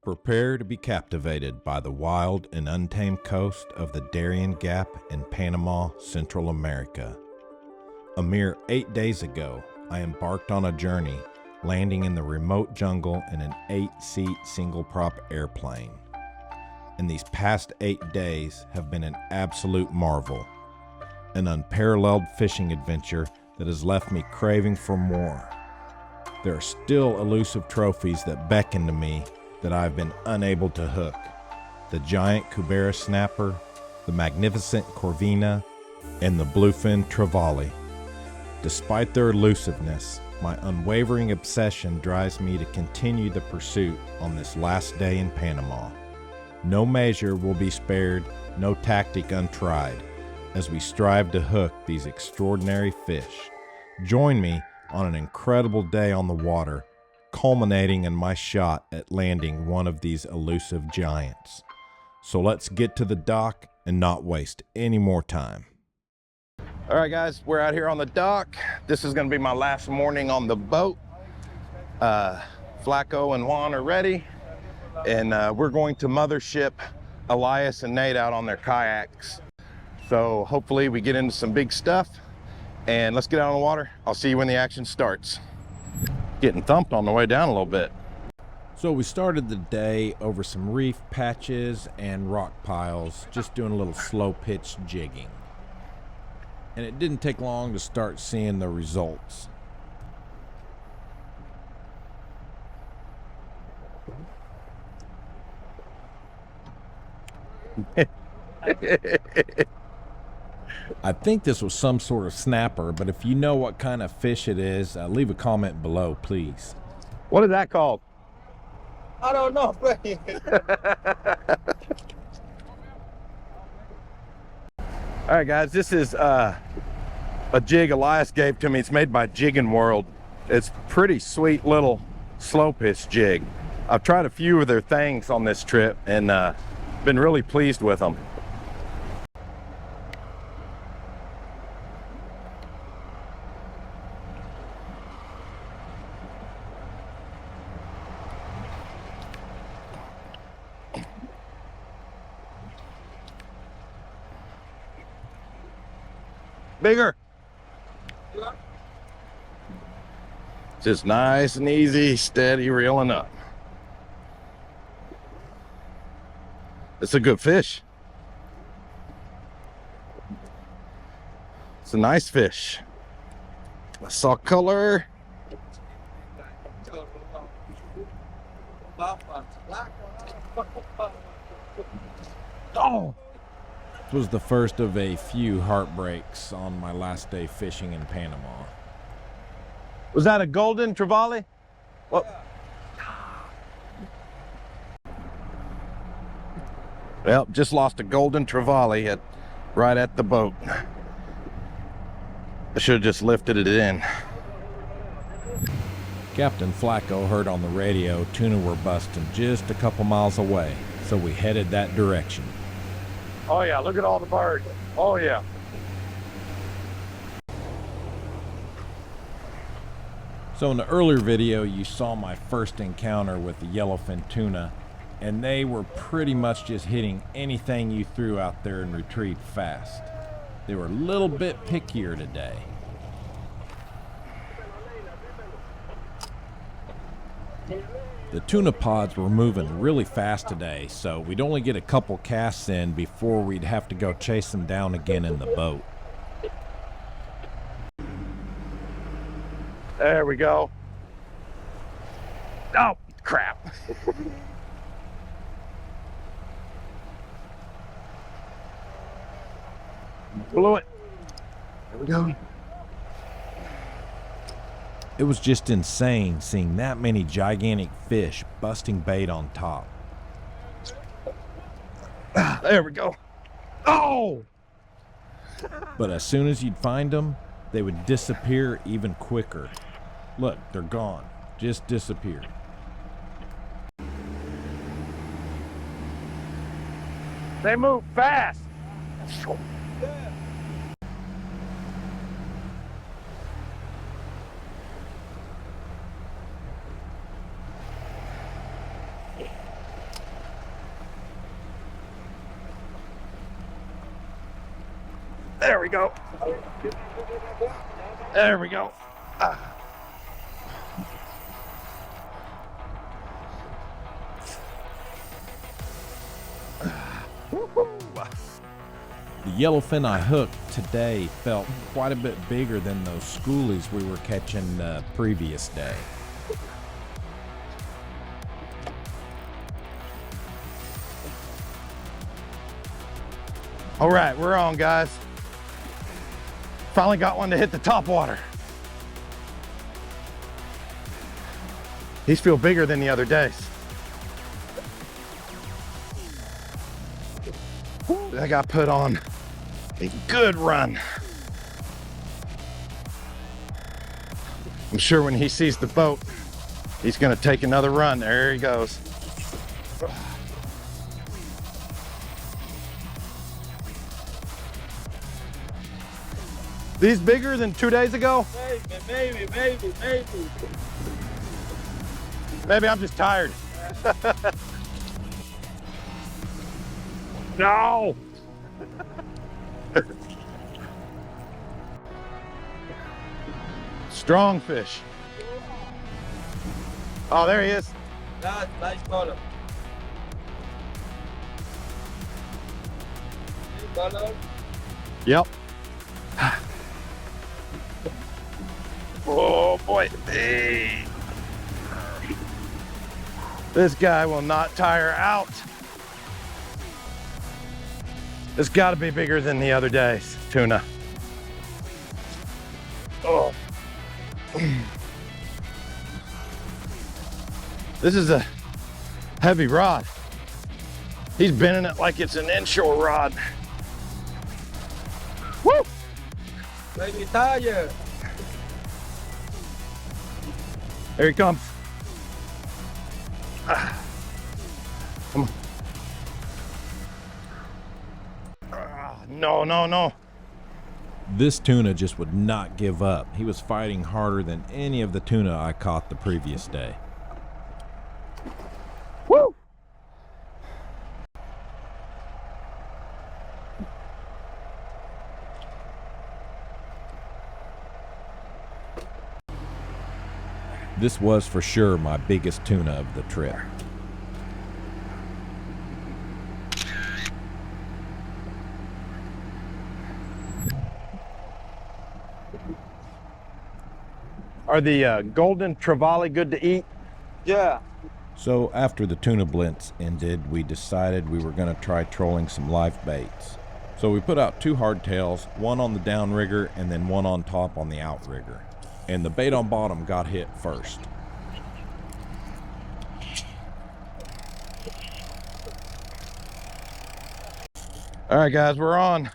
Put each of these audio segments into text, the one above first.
Prepare to be captivated by the wild and untamed coast of the Darien Gap in Panama, Central America. A mere 8 days ago, I embarked on a journey, landing in the remote jungle in an 8-seat single-prop airplane. And these past 8 days have been an absolute marvel, an unparalleled fishing adventure that has left me craving for more. There are still elusive trophies that beckon to me that I've been unable to hook. The giant Cubera snapper, the magnificent corvina, and the bluefin trevally. Despite their elusiveness, my unwavering obsession drives me to continue the pursuit on this last day in Panama. No measure will be spared, no tactic untried, as we strive to hook these extraordinary fish. Join me on an incredible day on the water, culminating in my shot at landing one of these elusive giants. So let's get to the dock and not waste any more time. All right, guys, we're out here on the dock. This is going to be my last morning on the boat. Flacco and Juan are ready, and we're going to mothership Elias and Nate out on their kayaks. So hopefully we get into some big stuff, and let's get out on the water. I'll see you when the action starts. Getting thumped on the way down a little bit. So we started the day over some reef patches and rock piles, just doing a little slow pitch jigging. And it didn't take long to start seeing the results. I think this was some sort of snapper, but if you know what kind of fish it is, leave a comment below, please. What is that called? I don't know. All right, guys, this is a jig Elias gave to me. It's made by Jigging World. It's pretty sweet little slow pitch jig. I've tried a few of their things on this trip and been really pleased with them. Bigger. Just nice and easy, steady reeling up. It's a good fish. It's a nice fish. I saw color. Oh! This was the first of a few heartbreaks on my last day fishing in Panama. Was that a golden trevally? Well, just lost a golden trevally right at the boat. I should have just lifted it in. Captain Flacco heard on the radio tuna were busting just a couple miles away, so we headed that direction. Oh yeah, look at all the birds. Oh yeah. So in the earlier video, you saw my first encounter with the yellowfin tuna, and they were pretty much just hitting anything you threw out there and retrieved fast. They were a little bit pickier today. The tuna pods were moving really fast today, so we'd only get a couple casts in before we'd have to go chase them down again in the boat. There we go. Oh, crap. Blew it. There we go. It was just insane seeing that many gigantic fish busting bait on top. There we go. Oh! But as soon as you'd find them, they would disappear even quicker. Look, they're gone. Just disappeared. They move fast. There we go. There we go. The yellowfin I hooked today felt quite a bit bigger than those schoolies we were catching the previous day. All right, we're on, guys. Finally got one to hit the top water. These feel bigger than the other days. I got put on a good run. I'm sure when he sees the boat, he's gonna take another run. There he goes. These bigger than 2 days ago? Maybe. Maybe I'm just tired. No! Strong fish. Oh, there he is. That's nice color. Color. Yep. Oh boy. Hey. This guy will not tire out. It's got to be bigger than the other days, tuna. Oh. This is a heavy rod. He's bending it like it's an inshore rod. Woo! Baby tire. There he comes. Come on. No. This tuna just would not give up. He was fighting harder than any of the tuna I caught the previous day. Woo! This was for sure my biggest tuna of the trip. Are the golden trevally good to eat? Yeah. So after the tuna blitz ended, we decided we were going to try trolling some live baits. So we put out 2 hardtails, one on the downrigger and then one on top on the outrigger. And the bait on bottom got hit first. All right, guys, we're on.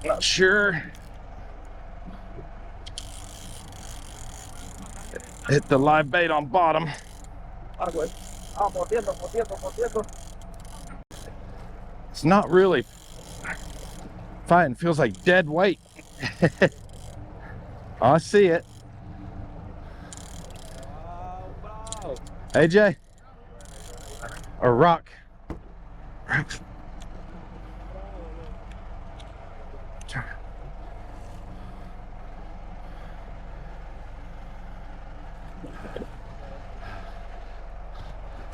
Not sure. Hit the live bait on bottom. It's not really fighting, feels like dead weight. I see it. AJ? A rock.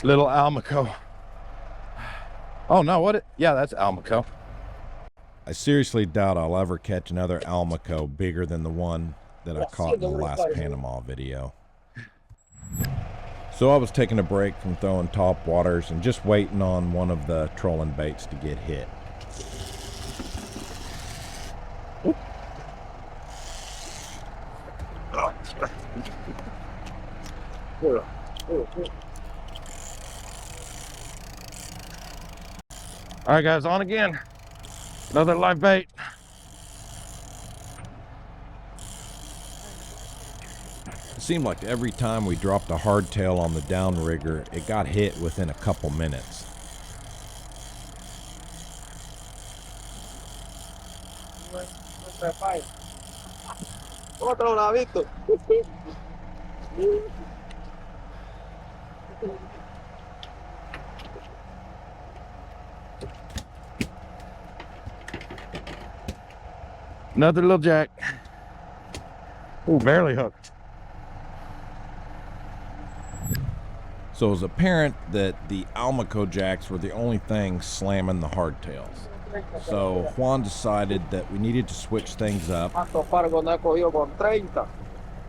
Little almaco. Oh no, what? Yeah, that's almaco. I seriously doubt I'll ever catch another almaco bigger than the one that I caught in the last Panama video. So I was taking a break from throwing top waters and just waiting on one of the trolling baits to get hit. All right, guys, on again. Another live bait. It seemed like every time we dropped a hardtail on the downrigger, it got hit within a couple minutes. Otro bravito. Another little jack. Ooh, barely hooked. So it was apparent that the Almaco jacks were the only thing slamming the hardtails. So Juan decided that we needed to switch things up,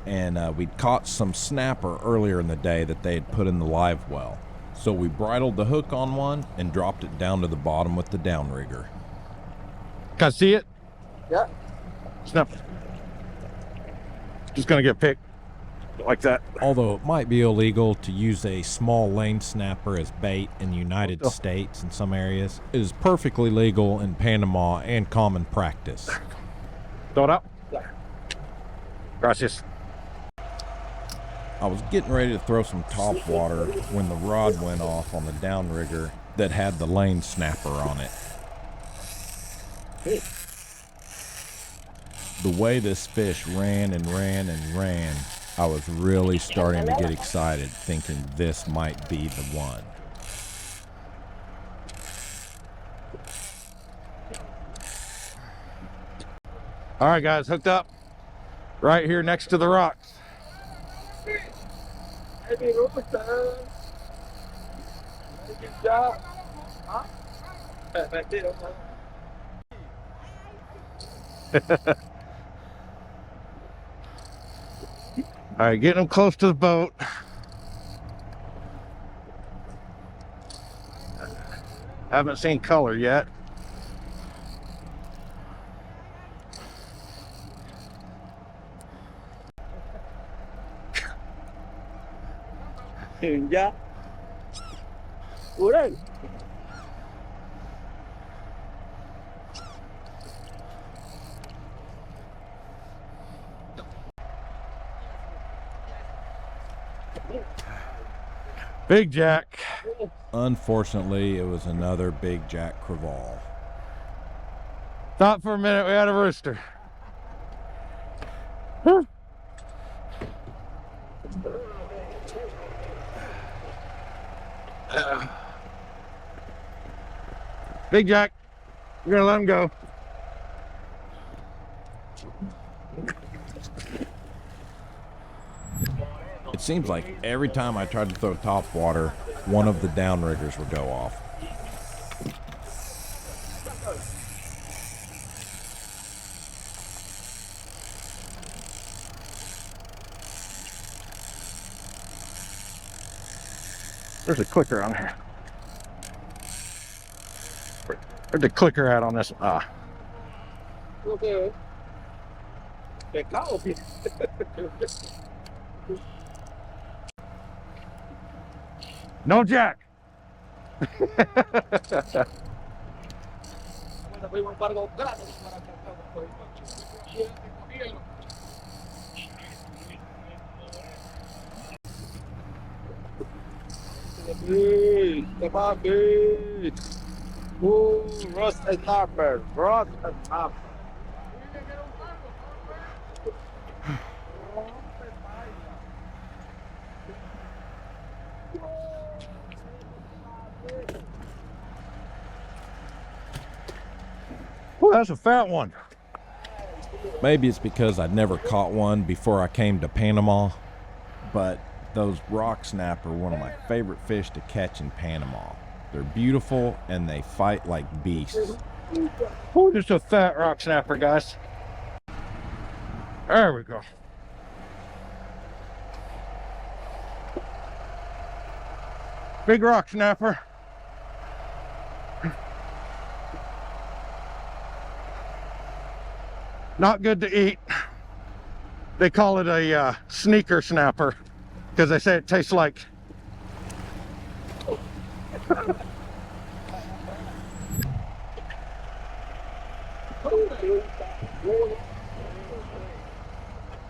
and we'd caught some snapper earlier in the day that they had put in the live well. So we bridled the hook on one and dropped it down to the bottom with the downrigger. Can I see it? Yeah. Snap. Just gonna get picked like that. Although it might be illegal to use a small lane snapper as bait in the United States in some areas, it is perfectly legal in Panama and common practice. Throw it up. Yeah. Gracias. I was getting ready to throw some top water when the rod went off on the downrigger that had the lane snapper on it. The way this fish ran and ran and ran, I was really starting to get excited, thinking this might be the one. All right, guys, hooked up right here next to the rocks. Maybe rooster. Maybe jack. Huh? All right, getting them close to the boat. Haven't seen color yet. Yeah. Ủa Big jack. Unfortunately, it was another big jack crevalle. Thought for a minute we had a rooster. Whew. Big jack. We're gonna let him go. It seems like every time I tried to throw top water, one of the downriggers would go off. There's a clicker on here. Where'd the clicker at on this? Ah. Okay. No jack. Come on, big. Ooh, roast and snapper. Roast and snapper. Well, that's a fat one. Maybe it's because I'd never caught one before I came to Panama, but those rock snapper are one of my favorite fish to catch in Panama. They're beautiful and they fight like beasts. Oh, just a fat rock snapper, guys. There we go. Big rock snapper. Not good to eat. They call it a sneaker snapper because they say it tastes like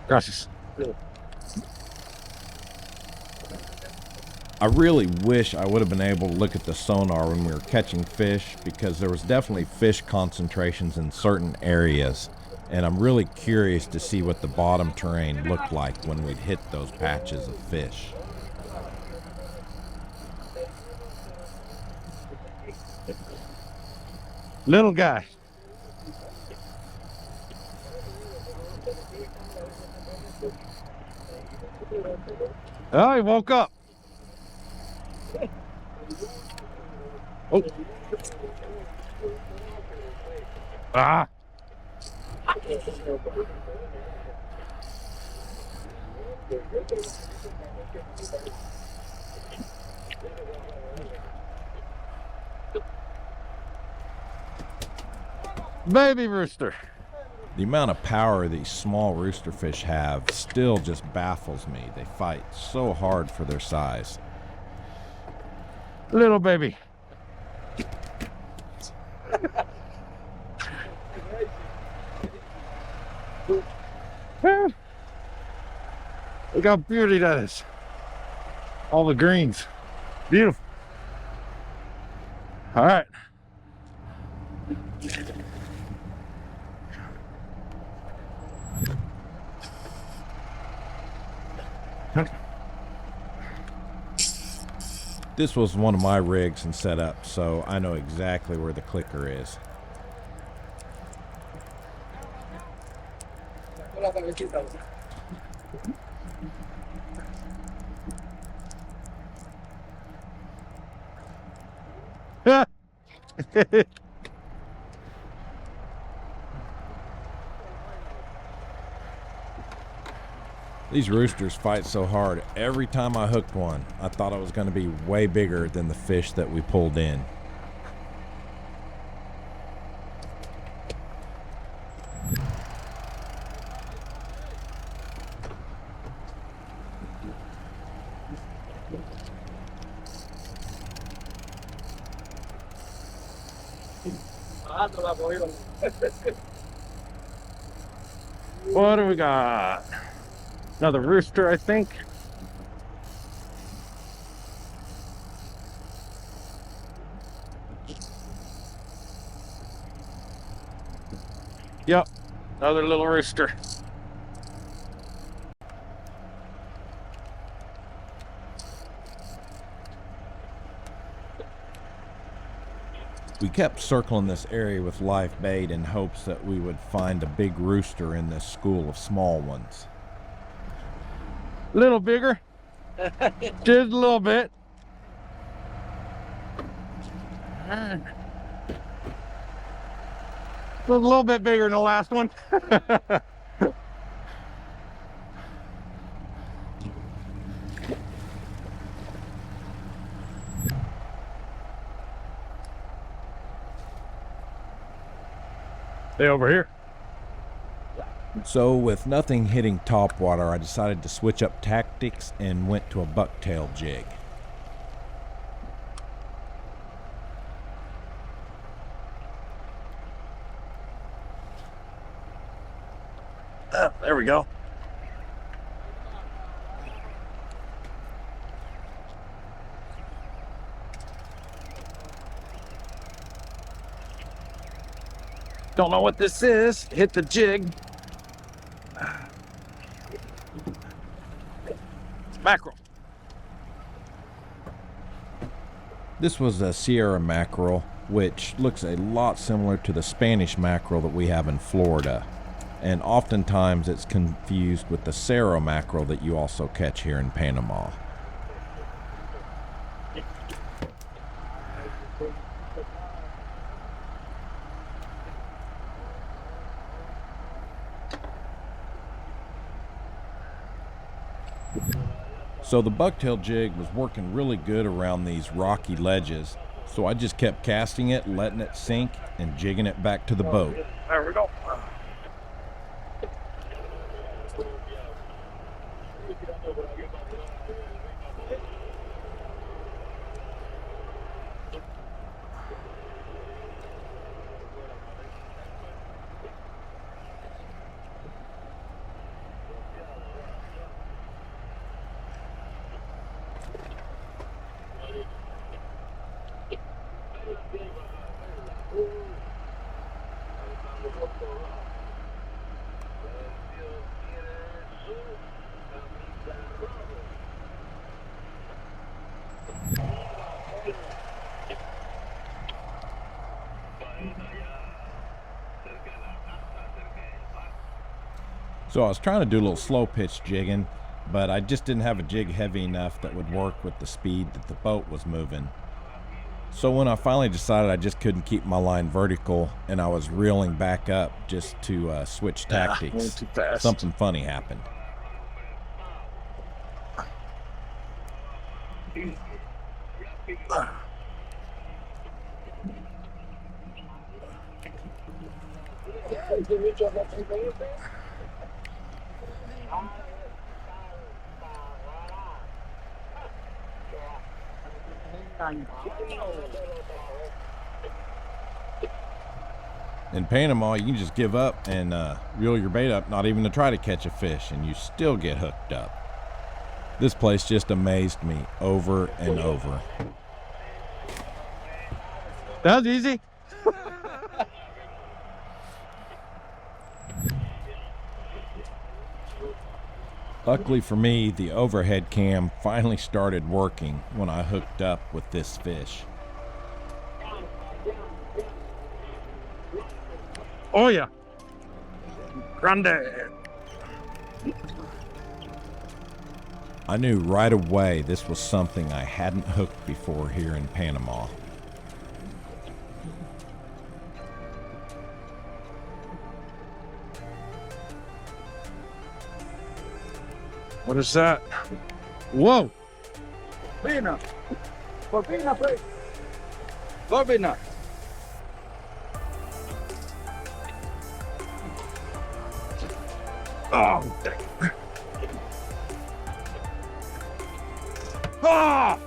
gracias. I really wish I would have been able to look at the sonar when we were catching fish, because there was definitely fish concentrations in certain areas, and I'm really curious to see what the bottom terrain looked like when we'd hit those patches of fish. Little guy. Oh, he woke up. Oh. Ah. Baby rooster. The amount of power these small roosterfish have still just baffles me. They fight so hard for their size. Little baby. Look how beauty that is. All the greens. Beautiful. All right. This was one of my rigs and setup, so I know exactly where the clicker is. These roosters fight so hard. Every time I hooked one, I thought it was going to be way bigger than the fish that we pulled in. What do we got? Another rooster, I think. Yep, another little rooster. We kept circling this area with live bait in hopes that we would find a big rooster in this school of small ones. A little bigger. Just a little bit. A little bit bigger than the last one. They over here. So with nothing hitting top water, I decided to switch up tactics and went to a bucktail jig. There we go. Don't know what this is. Hit the jig. It's mackerel. This was a Sierra mackerel, which looks a lot similar to the Spanish mackerel that we have in Florida. And oftentimes it's confused with the Cerro mackerel that you also catch here in Panama. So the bucktail jig was working really good around these rocky ledges, so I just kept casting it, letting it sink, and jigging it back to the boat. There we go. So I was trying to do a little slow pitch jigging, but I just didn't have a jig heavy enough that would work with the speed that the boat was moving. So when I finally decided I just couldn't keep my line vertical and I was reeling back up just to switch tactics, went too fast. something funny happened. In Panama, you can just give up and reel your bait up, not even to try to catch a fish, and you still get hooked up. This place just amazed me over and over. That was easy. Luckily for me, the overhead cam finally started working when I hooked up with this fish. Oh yeah. Grande. I knew right away this was something I hadn't hooked before here in Panama. What is that? Whoa. Corvina. Corvina, please. Corvina. Oh, dang. Ah!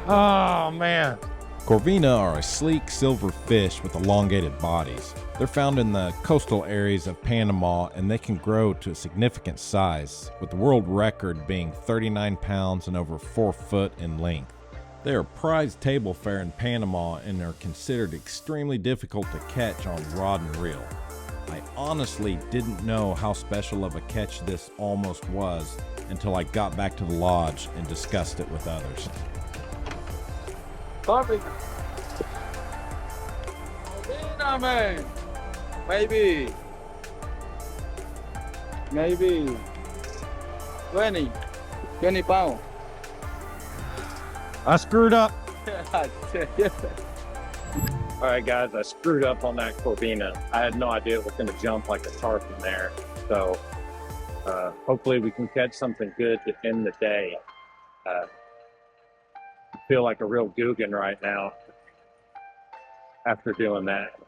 Oh, man. Corvina are a sleek silver fish with elongated bodies. They're found in the coastal areas of Panama, and they can grow to a significant size, with the world record being 39 pounds and over 4 foot in length. They are prized table fare in Panama and are considered extremely difficult to catch on rod and reel. I honestly didn't know how special of a catch this almost was until I got back to the lodge and discussed it with others. Corvina. Corvina, man. Maybe 20 pounds. I screwed up. All right, guys, I screwed up on that corvina. I had no idea it was going to jump like a tarpon there. So hopefully we can catch something good to end the day. I feel like a real Guggen right now after doing that.